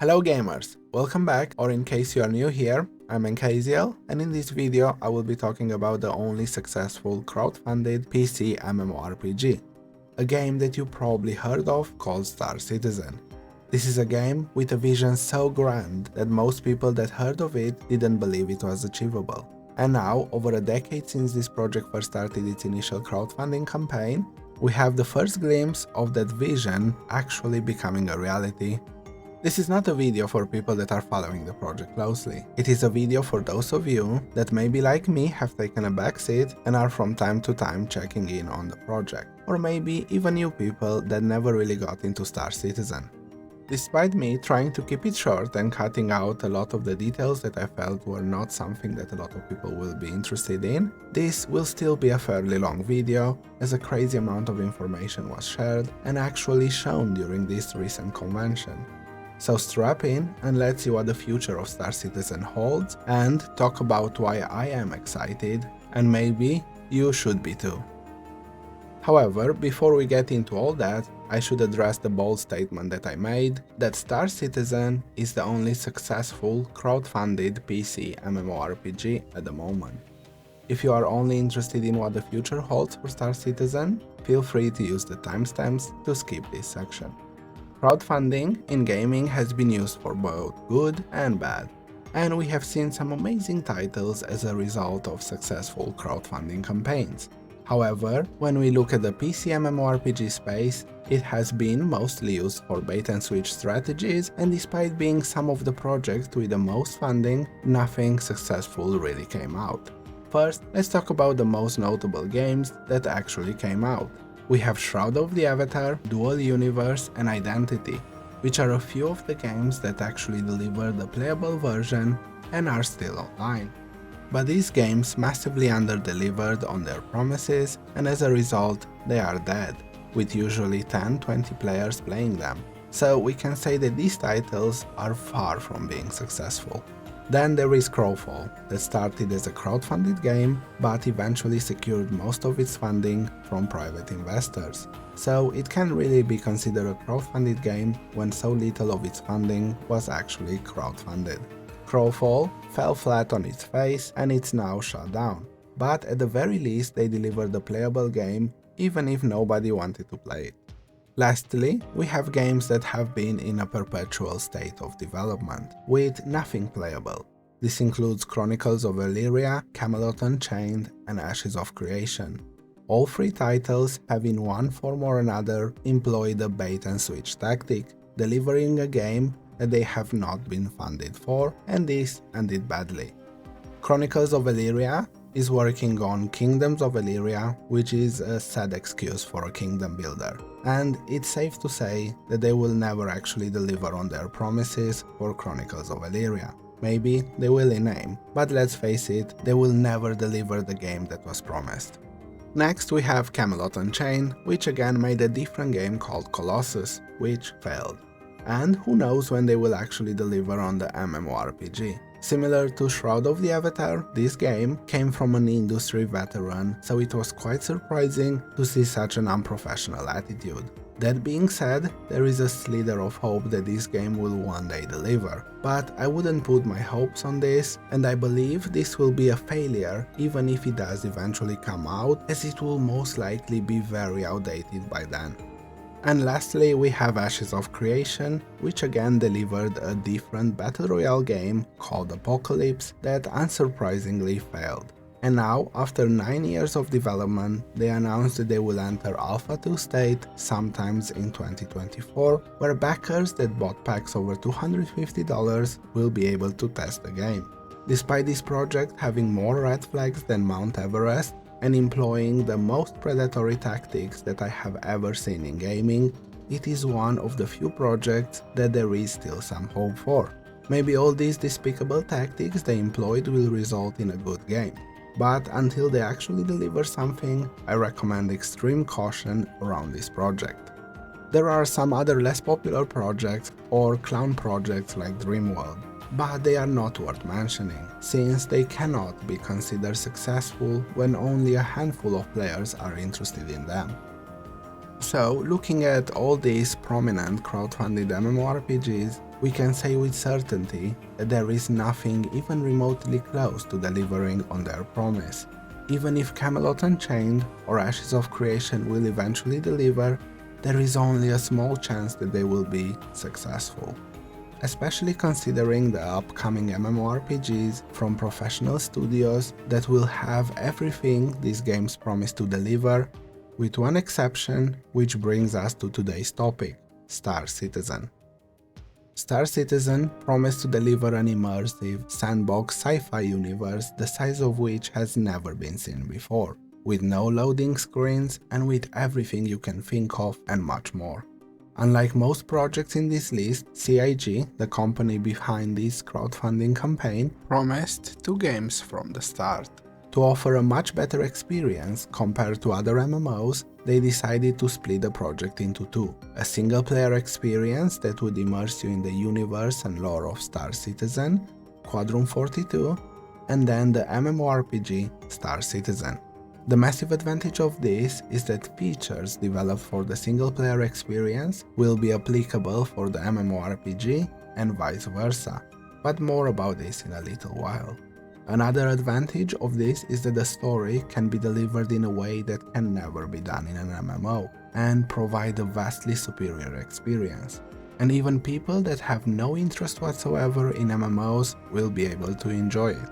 Hello gamers, welcome back, or in case you are new here, I'm Nkaziel, and in this video I will be talking about the only successful crowdfunded PC MMORPG, a game that you probably heard of called Star Citizen. This is a game with a vision so grand that most people that heard of it didn't believe it was achievable. And now, over a decade since this project first started its initial crowdfunding campaign, we have the first glimpse of that vision actually becoming a reality. This is not a video for people that are following the project closely. It is a video for those of you that maybe like me have taken a backseat and are from time to time checking in on the project. Or maybe even new people that never really got into Star Citizen. Despite me trying to keep it short and cutting out a lot of the details that I felt were not something that a lot of people will be interested in, this will still be a fairly long video, as a crazy amount of information was shared and actually shown during this recent convention. So strap in and let's see what the future of Star Citizen holds and talk about why I am excited, and maybe you should be too. However, before we get into all that, I should address the bold statement that I made, that Star Citizen is the only successful crowdfunded PC MMORPG at the moment. If you are only interested in what the future holds for Star Citizen, feel free to use the timestamps to skip this section. Crowdfunding in gaming has been used for both good and bad, and we have seen some amazing titles as a result of successful crowdfunding campaigns. However, when we look at the PC MMORPG space, it has been mostly used for bait-and-switch strategies, and despite being some of the projects with the most funding, nothing successful really came out. First, let's talk about the most notable games that actually came out. We have Shroud of the Avatar, Dual Universe and Identity, which are a few of the games that actually delivered a playable version and are still online. But these games massively under-delivered on their promises, and as a result, they are dead, with usually 10-20 players playing them. So we can say that these titles are far from being successful. Then there is Crowfall, that started as a crowdfunded game, but eventually secured most of its funding from private investors. So it can really be considered a crowdfunded game when so little of its funding was actually crowdfunded. Crowfall fell flat on its face and it's now shut down, but at the very least they delivered a playable game even if nobody wanted to play it. Lastly, we have games that have been in a perpetual state of development, with nothing playable. This includes Chronicles of Illyria, Camelot Unchained, and Ashes of Creation. All three titles have in one form or another employed a bait-and-switch tactic, delivering a game that they have not been funded for, and this ended badly. Chronicles of Illyria is working on Kingdoms of Illyria, which is a sad excuse for a kingdom builder, and it's safe to say that they will never actually deliver on their promises for Chronicles of Illyria. Maybe they will in name, but let's face it, they will never deliver the game that was promised. Next we have Camelot Unchained, which again made a different game called Colossus, which failed. And who knows when they will actually deliver on the MMORPG. Similar to Shroud of the Avatar, this game came from an industry veteran, so it was quite surprising to see such an unprofessional attitude. That being said, there is a slither of hope that this game will one day deliver, but I wouldn't put my hopes on this, and I believe this will be a failure even if it does eventually come out, as it will most likely be very outdated by then. And lastly, we have Ashes of Creation, which again delivered a different Battle Royale game called Apocalypse that unsurprisingly failed. And now, after 9 years of development, they announced that they will enter Alpha 2 state sometimes in 2024, where backers that bought packs over $250 will be able to test the game. Despite this project having more red flags than Mount Everest, and employing the most predatory tactics that I have ever seen in gaming, it is one of the few projects that there is still some hope for. Maybe all these despicable tactics they employed will result in a good game, but until they actually deliver something, I recommend extreme caution around this project. There are some other less popular projects or clown projects like Dreamworld, but they are not worth mentioning, since they cannot be considered successful when only a handful of players are interested in them. So, looking at all these prominent crowdfunded MMORPGs, we can say with certainty that there is nothing even remotely close to delivering on their promise. Even if Camelot Unchained or Ashes of Creation will eventually deliver, there is only a small chance that they will be successful. Especially considering the upcoming MMORPGs from professional studios that will have everything these games promise to deliver, with one exception, which brings us to today's topic, Star Citizen. Star Citizen promised to deliver an immersive, sandbox sci-fi universe the size of which has never been seen before, with no loading screens and with everything you can think of and much more. Unlike most projects in this list, CIG, the company behind this crowdfunding campaign, promised 2 games from the start. To offer a much better experience compared to other MMOs, they decided to split the project into 2. A single-player experience that would immerse you in the universe and lore of Star Citizen, Squadron 42, and then the MMORPG Star Citizen. The massive advantage of this is that features developed for the single-player experience will be applicable for the MMORPG and vice versa, but more about this in a little while. Another advantage of this is that the story can be delivered in a way that can never be done in an MMO and provide a vastly superior experience. And even people that have no interest whatsoever in MMOs will be able to enjoy it.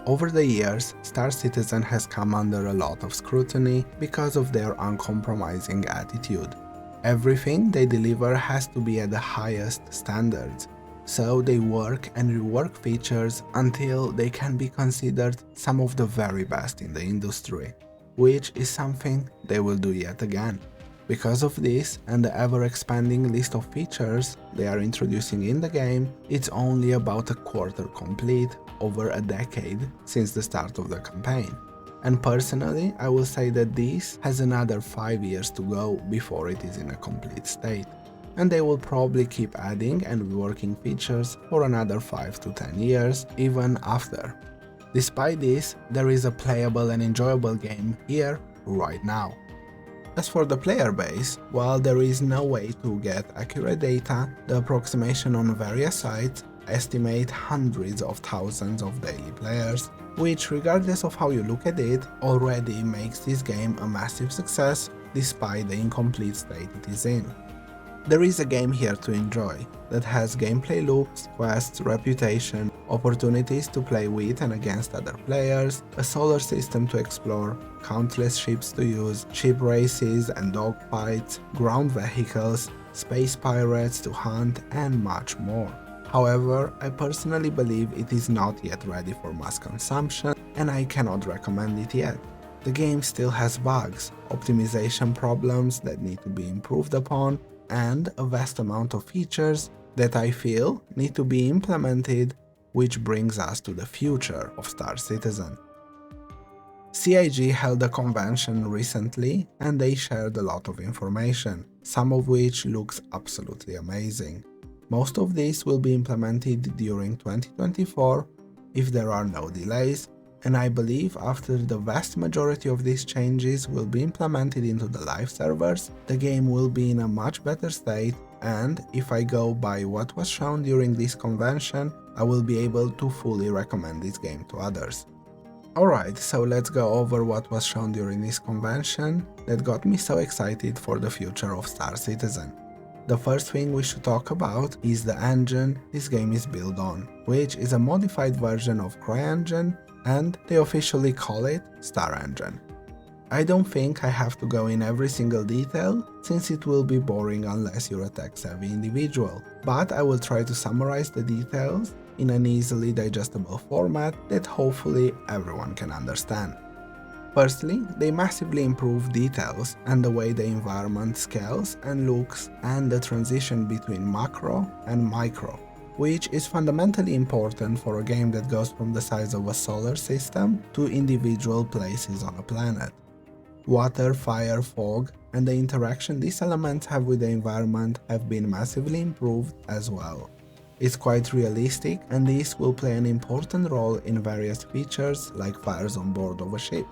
Over the years, Star Citizen has come under a lot of scrutiny because of their uncompromising attitude. Everything they deliver has to be at the highest standards, so they work and rework features until they can be considered some of the very best in the industry, which is something they will do yet again. Because of this and the ever-expanding list of features they are introducing in the game, it's only about a quarter complete over a decade since the start of the campaign. And personally, I will say that this has another 5 years to go before it is in a complete state. And they will probably keep adding and reworking features for another 5 to 10 years, even after. Despite this, there is a playable and enjoyable game here, right now. As for the player base, while there is no way to get accurate data, the approximation on various sites estimate hundreds of thousands of daily players, which, regardless of how you look at it, already makes this game a massive success despite the incomplete state it is in. There is a game here to enjoy that has gameplay loops, quests, reputation, opportunities to play with and against other players, a solar system to explore, countless ships to use, ship races and dogfights, ground vehicles, space pirates to hunt, and much more. However, I personally believe it is not yet ready for mass consumption and I cannot recommend it yet. The game still has bugs, optimization problems that need to be improved upon, and a vast amount of features that I feel need to be implemented, which brings us to the future of Star Citizen. CIG held a convention recently and they shared a lot of information, some of which looks absolutely amazing. Most of this will be implemented during 2024 if there are no delays, and I believe after the vast majority of these changes will be implemented into the live servers, the game will be in a much better state, and if I go by what was shown during this convention, I will be able to fully recommend this game to others. Alright, so let's go over what was shown during this convention that got me so excited for the future of Star Citizen. The first thing we should talk about is the engine this game is built on, which is a modified version of CryEngine, and they officially call it Star Engine. I don't think I have to go in every single detail, since it will be boring unless you're a tech-savvy individual, but I will try to summarize the details in an easily digestible format that hopefully everyone can understand. Firstly, they massively improve details and the way the environment scales and looks, and the transition between macro and micro, which is fundamentally important for a game that goes from the size of a solar system to individual places on a planet. Water, fire, fog, and the interaction these elements have with the environment have been massively improved as well. It's quite realistic, and this will play an important role in various features like fires on board of a ship.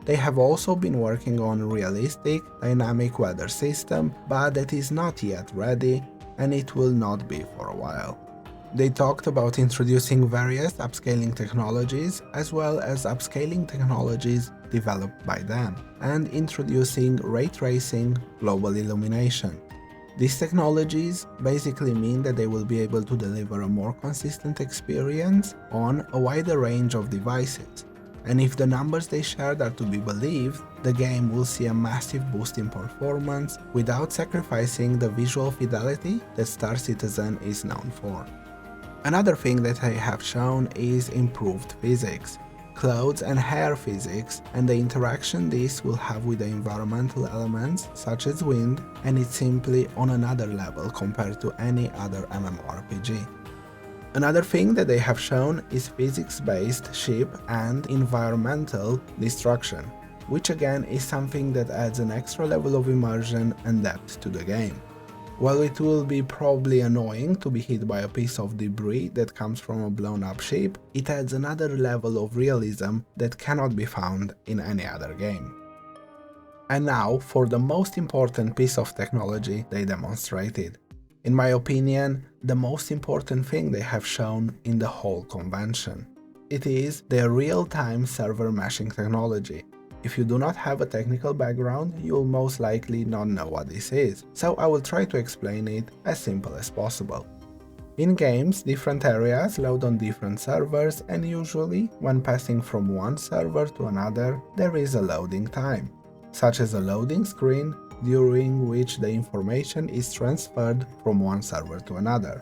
They have also been working on a realistic, dynamic weather system, but that is not yet ready, and it will not be for a while. They talked about introducing various upscaling technologies as well as upscaling technologies developed by them, and introducing ray tracing, global illumination. These technologies basically mean that they will be able to deliver a more consistent experience on a wider range of devices. And if the numbers they shared are to be believed, the game will see a massive boost in performance without sacrificing the visual fidelity that Star Citizen is known for. Another thing that I have shown is improved physics, clothes and hair physics, and the interaction this will have with the environmental elements such as wind, and it's simply on another level compared to any other MMORPG. Another thing that they have shown is physics-based ship and environmental destruction, which again is something that adds an extra level of immersion and depth to the game. While it will be probably annoying to be hit by a piece of debris that comes from a blown up ship, it adds another level of realism that cannot be found in any other game. And now for the most important piece of technology they demonstrated. In my opinion, the most important thing they have shown in the whole convention. It is their real-time server meshing technology. If you do not have a technical background, you will most likely not know what this is, so I will try to explain it as simple as possible. In games, different areas load on different servers, and usually, when passing from one server to another, there is a loading time, such as a loading screen during which the information is transferred from one server to another.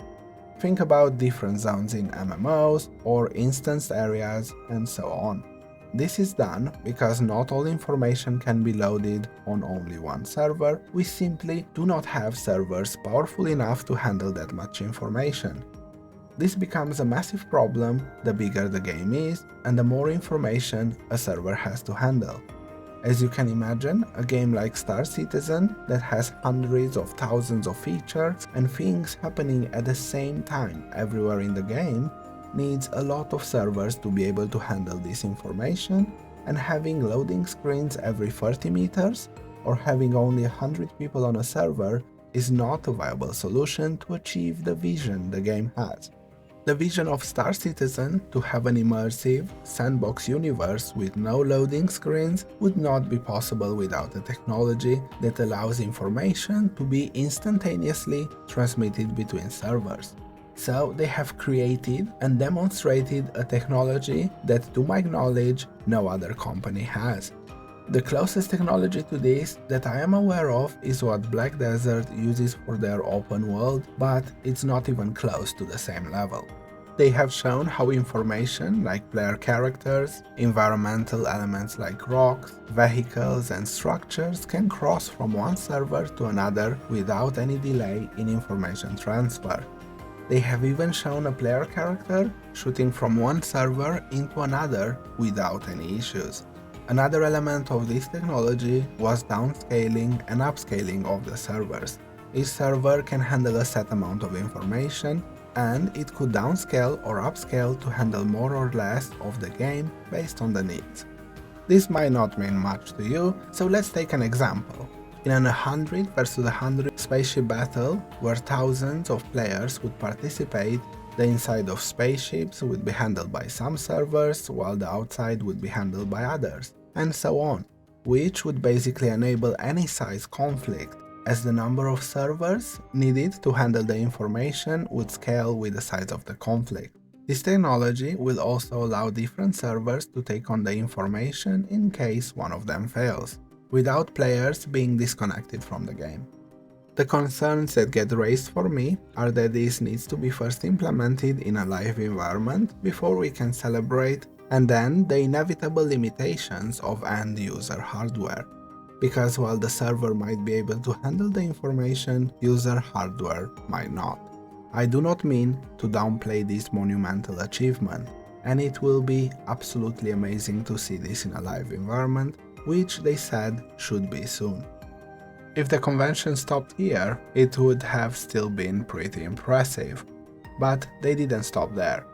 Think about different zones in MMOs or instanced areas and so on. This is done because not all information can be loaded on only one server. We simply do not have servers powerful enough to handle that much information. This becomes a massive problem the bigger the game is and the more information a server has to handle. As you can imagine, a game like Star Citizen that has hundreds of thousands of features and things happening at the same time everywhere in the game needs a lot of servers to be able to handle this information, and having loading screens every 30 meters or having only 100 people on a server is not a viable solution to achieve the vision the game has. The vision of Star Citizen to have an immersive, sandbox universe with no loading screens would not be possible without a technology that allows information to be instantaneously transmitted between servers. So they have created and demonstrated a technology that, to my knowledge, no other company has. The closest technology to this that I am aware of is what Black Desert uses for their open world, but it's not even close to the same level. They have shown how information like player characters, environmental elements like rocks, vehicles and structures can cross from one server to another without any delay in information transfer. They have even shown a player character shooting from one server into another without any issues. Another element of this technology was downscaling and upscaling of the servers. Each server can handle a set amount of information, and it could downscale or upscale to handle more or less of the game based on the needs. This might not mean much to you, so let's take an example. In an 100 versus 100 spaceship battle, where thousands of players would participate, the inside of spaceships would be handled by some servers, while the outside would be handled by others, and so on, which would basically enable any size conflict, as the number of servers needed to handle the information would scale with the size of the conflict. This technology will also allow different servers to take on the information in case one of them fails, without players being disconnected from the game. The concerns that get raised for me are that this needs to be first implemented in a live environment before we can celebrate, and then the inevitable limitations of end-user hardware. Because while the server might be able to handle the information, user hardware might not. I do not mean to downplay this monumental achievement, and it will be absolutely amazing to see this in a live environment, which they said should be soon. If the convention stopped here, it would have still been pretty impressive, but they didn't stop there.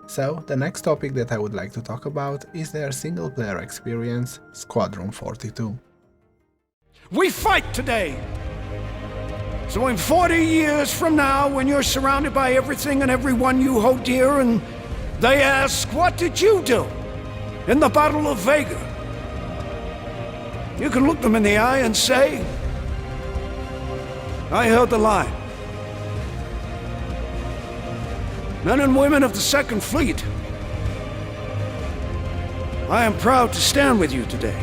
So the next topic that I would like to talk about is their single player experience, Squadron 42. We fight today So in 40 years from now, when you're surrounded by everything and everyone you hold dear, and they ask, what did you do in the Battle of Vega? You can look them in the eye and say, I held the line. Men and women of the Second Fleet, I am proud to stand with you today.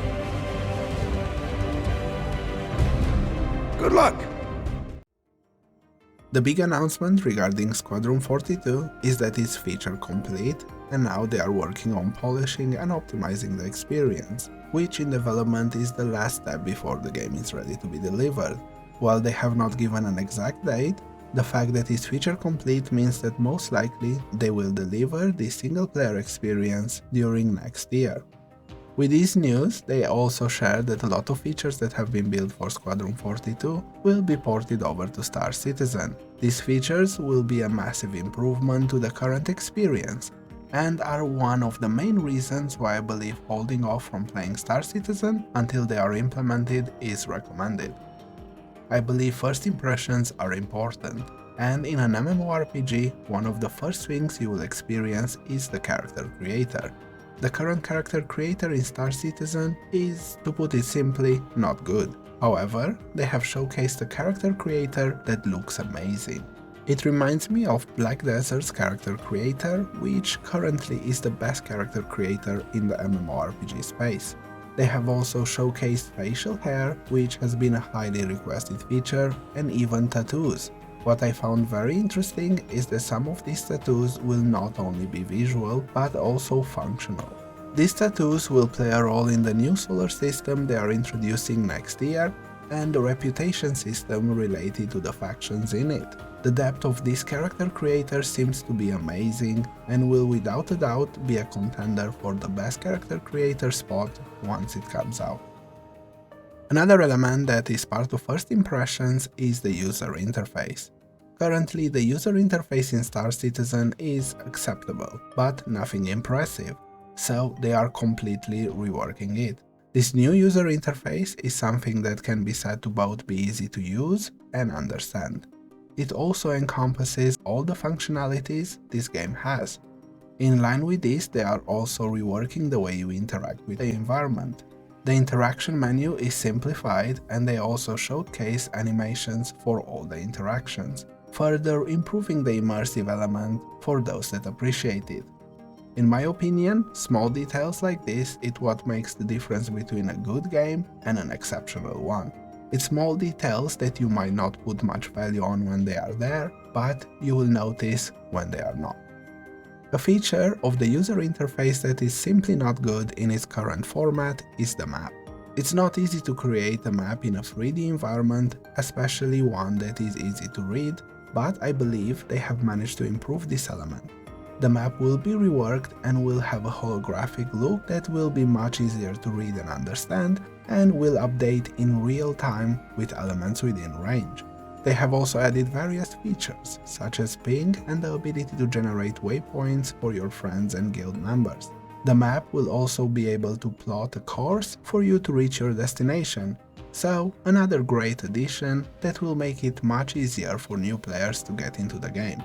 Good luck. The big announcement regarding Squadron 42 is that it's feature complete, and now they are working on polishing and optimizing the experience, which in development is the last step before the game is ready to be delivered. While they have not given an exact date, the fact that it's feature complete means that most likely they will deliver the single-player experience during next year. With this news, they also shared that a lot of features that have been built for Squadron 42 will be ported over to Star Citizen. These features will be a massive improvement to the current experience, and are one of the main reasons why I believe holding off from playing Star Citizen until they are implemented is recommended. I believe first impressions are important, and in an MMORPG, one of the first things you will experience is the character creator. The current character creator in Star Citizen is, to put it simply, not good. However, they have showcased a character creator that looks amazing. It reminds me of Black Desert's character creator, which currently is the best character creator in the MMORPG space. They have also showcased facial hair, which has been a highly requested feature, and even tattoos. What I found very interesting is that some of these tattoos will not only be visual, but also functional. These tattoos will play a role in the new solar system they are introducing next year, and the reputation system related to the factions in it. The depth of this character creator seems to be amazing, and will without a doubt be a contender for the best character creator spot once it comes out. Another element that is part of first impressions is the user interface. Currently, the user interface in Star Citizen is acceptable, but nothing impressive, so they are completely reworking it. This new user interface is something that can be said to both be easy to use and understand. It also encompasses all the functionalities this game has. In line with this, they are also reworking the way you interact with the environment. The interaction menu is simplified, and they also showcase animations for all the interactions, further improving the immersive element for those that appreciate it. In my opinion, small details like this is what makes the difference between a good game and an exceptional one. It's small details that you might not put much value on when they are there, but you will notice when they are not. A feature of the user interface that is simply not good in its current format is the map. It's not easy to create a map in a 3D environment, especially one that is easy to read, but I believe they have managed to improve this element. The map will be reworked and will have a holographic look that will be much easier to read and understand, and will update in real time with elements within range. They have also added various features, such as ping and the ability to generate waypoints for your friends and guild members. The map will also be able to plot a course for you to reach your destination, so another great addition that will make it much easier for new players to get into the game.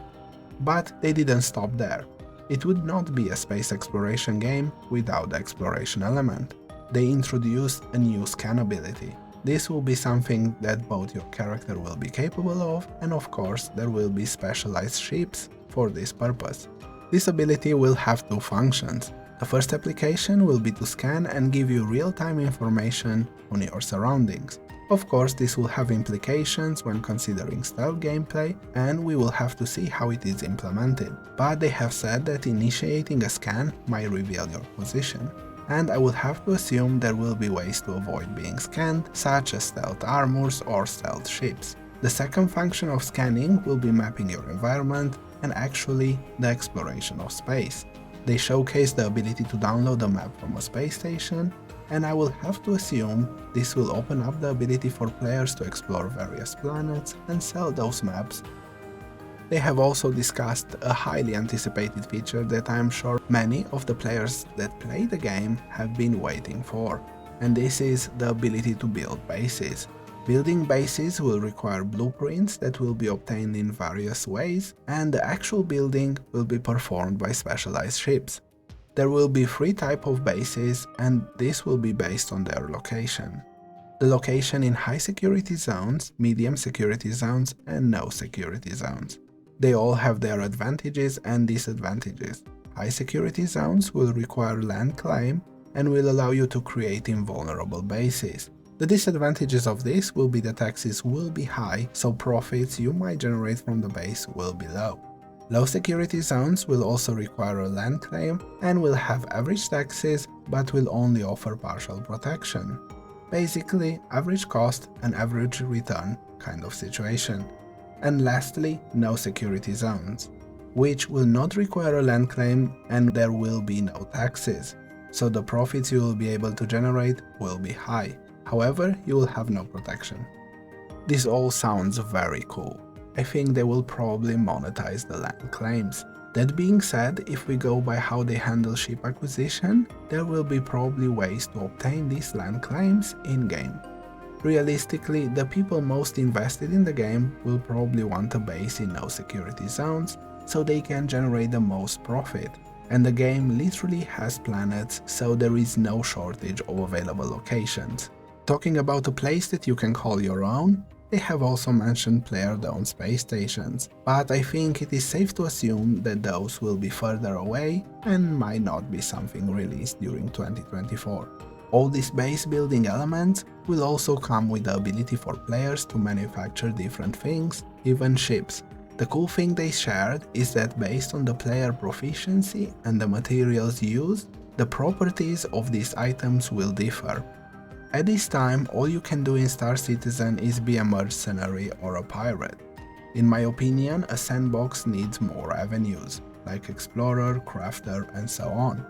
But they didn't stop there. It would not be a space exploration game without the exploration element. They introduced a new scan ability. This will be something that both your character will be capable of, and of course there will be specialized ships for this purpose. This ability will have two functions. The first application will be to scan and give you real-time information on your surroundings. Of course, this will have implications when considering stealth gameplay, and we will have to see how it is implemented. But they have said that initiating a scan might reveal your position, and I would have to assume there will be ways to avoid being scanned, such as stealth armors or stealth ships. The second function of scanning will be mapping your environment and actually the exploration of space. They showcase the ability to download a map from a space station, and I will have to assume this will open up the ability for players to explore various planets and sell those maps. They have also discussed a highly anticipated feature that I am sure many of the players that play the game have been waiting for, and this is the ability to build bases. Building bases will require blueprints that will be obtained in various ways, and the actual building will be performed by specialized ships. There will be 3 types of bases, and this will be based on their location. The location in high security zones, medium security zones, and no security zones. They all have their advantages and disadvantages. High security zones will require land claim and will allow you to create invulnerable bases. The disadvantages of this will be the taxes will be high, so profits you might generate from the base will be low. Low security zones will also require a land claim and will have average taxes but will only offer partial protection. Basically, average cost and average return kind of situation. And lastly, no security zones, which will not require a land claim and there will be no taxes. So the profits you will be able to generate will be high. However, you will have no protection. This all sounds very cool. I think they will probably monetize the land claims. That being said, if we go by how they handle ship acquisition, there will be probably ways to obtain these land claims in-game. Realistically, the people most invested in the game will probably want a base in no security zones, so they can generate the most profit. And the game literally has planets, so there is no shortage of available locations. Talking about a place that you can call your own, they have also mentioned player-owned space stations, but I think it is safe to assume that those will be further away and might not be something released during 2024. All these base building elements will also come with the ability for players to manufacture different things, even ships. The cool thing they shared is that based on the player proficiency and the materials used, the properties of these items will differ. At this time, all you can do in Star Citizen is be a mercenary or a pirate. In my opinion, a sandbox needs more avenues, like explorer, crafter, and so on.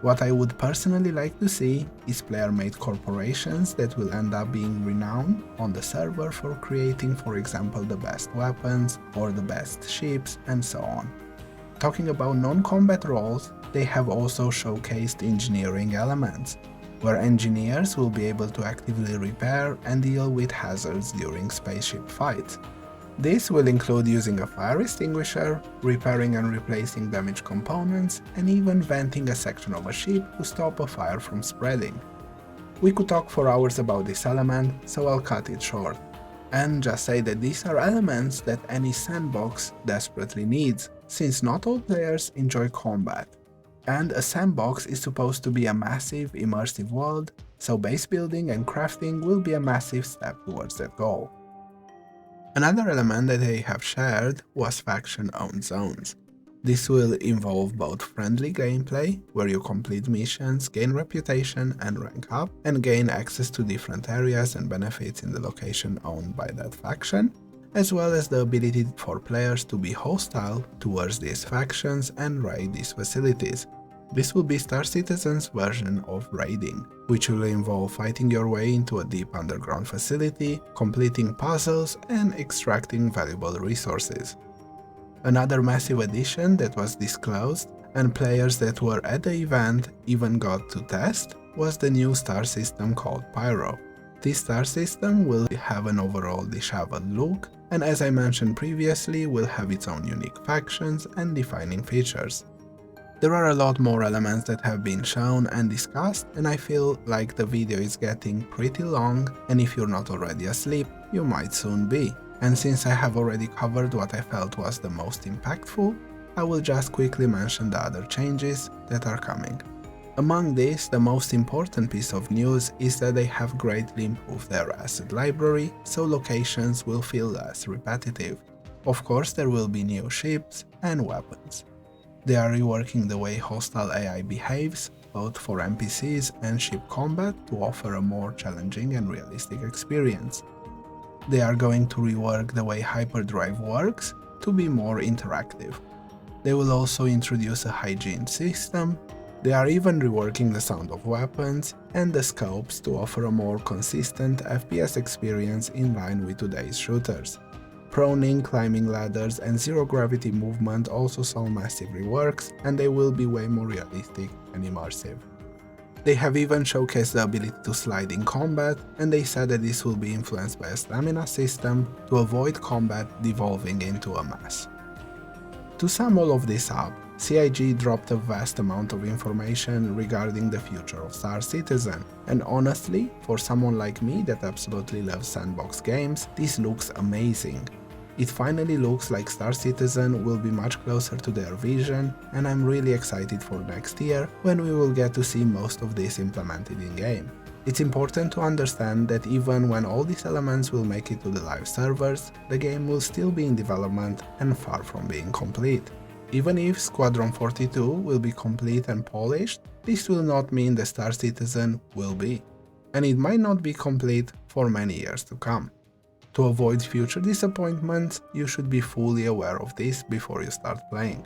What I would personally like to see is player-made corporations that will end up being renowned on the server for creating, for example, the best weapons or the best ships and so on. Talking about non-combat roles, they have also showcased engineering elements, where engineers will be able to actively repair and deal with hazards during spaceship fights. This will include using a fire extinguisher, repairing and replacing damaged components, and even venting a section of a ship to stop a fire from spreading. We could talk for hours about this element, so I'll cut it short, and just say that these are elements that any sandbox desperately needs, since not all players enjoy combat. And a sandbox is supposed to be a massive, immersive world, so base building and crafting will be a massive step towards that goal. Another element that they have shared was faction-owned zones. This will involve both friendly gameplay, where you complete missions, gain reputation and rank up, and gain access to different areas and benefits in the location owned by that faction, as well as the ability for players to be hostile towards these factions and raid these facilities. This will be Star Citizen's version of raiding, which will involve fighting your way into a deep underground facility, completing puzzles, and extracting valuable resources. Another massive addition that was disclosed, and players that were at the event even got to test, was the new star system called Pyro. This star system will have an overall disheveled look, and as I mentioned previously, will have its own unique factions and defining features. There are a lot more elements that have been shown and discussed, and I feel like the video is getting pretty long, and if you're not already asleep, you might soon be. And since I have already covered what I felt was the most impactful, I will just quickly mention the other changes that are coming. Among these, the most important piece of news is that they have greatly improved their asset library, so locations will feel less repetitive. Of course, there will be new ships and weapons. They are reworking the way hostile AI behaves, both for NPCs and ship combat, to offer a more challenging and realistic experience. They are going to rework the way hyperdrive works to be more interactive. They will also introduce a hygiene system. They are even reworking the sound of weapons and the scopes to offer a more consistent FPS experience in line with today's shooters. Proning, climbing ladders, and zero-gravity movement also saw massive reworks, and they will be way more realistic and immersive. They have even showcased the ability to slide in combat, and they said that this will be influenced by a stamina system to avoid combat devolving into a mess. To sum all of this up, CIG dropped a vast amount of information regarding the future of Star Citizen, and honestly, for someone like me that absolutely loves sandbox games, this looks amazing. It finally looks like Star Citizen will be much closer to their vision, and I'm really excited for next year when we will get to see most of this implemented in-game. It's important to understand that even when all these elements will make it to the live servers, the game will still be in development and far from being complete. Even if Squadron 42 will be complete and polished, this will not mean the Star Citizen will be, and it might not be complete for many years to come. To avoid future disappointments, you should be fully aware of this before you start playing.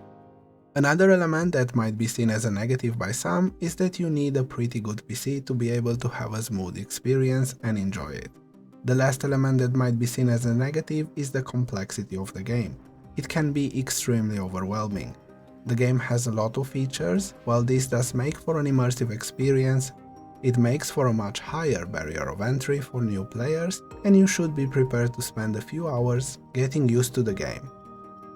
Another element that might be seen as a negative by some is that you need a pretty good PC to be able to have a smooth experience and enjoy it. The last element that might be seen as a negative is the complexity of the game. It can be extremely overwhelming. The game has a lot of features. While this does make for an immersive experience, it makes for a much higher barrier of entry for new players, and you should be prepared to spend a few hours getting used to the game.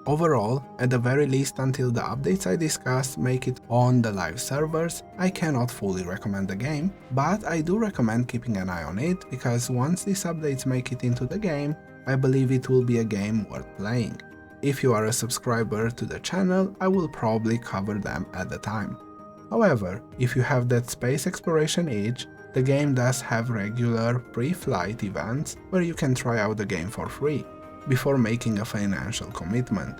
Overall, at the very least until the updates I discussed make it on the live servers, I cannot fully recommend the game, but I do recommend keeping an eye on it, because once these updates make it into the game, I believe it will be a game worth playing. If you are a subscriber to the channel, I will probably cover them at the time. However, if you have that space exploration itch, the game does have regular pre-flight events where you can try out the game for free, before making a financial commitment.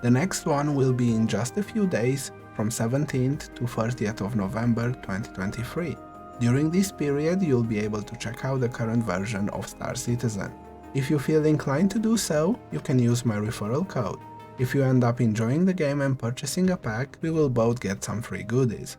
The next one will be in just a few days, from 17th to 30th of November 2023. During this period, you'll be able to check out the current version of Star Citizen. If you feel inclined to do so, you can use my referral code. If you end up enjoying the game and purchasing a pack, we will both get some free goodies.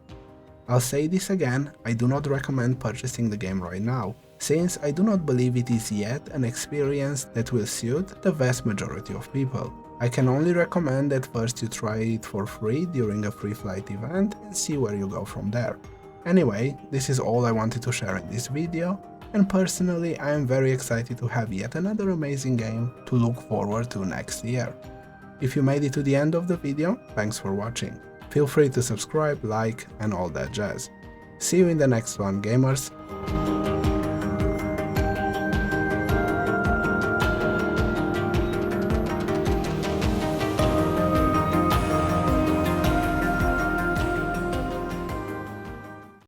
I'll say this again, I do not recommend purchasing the game right now, since I do not believe it is yet an experience that will suit the vast majority of people. I can only recommend that first you try it for free during a free flight event and see where you go from there. Anyway, this is all I wanted to share in this video, and personally I am very excited to have yet another amazing game to look forward to next year. If you made it to the end of the video, thanks for watching. Feel free to subscribe, like, and all that jazz. See you in the next one, gamers!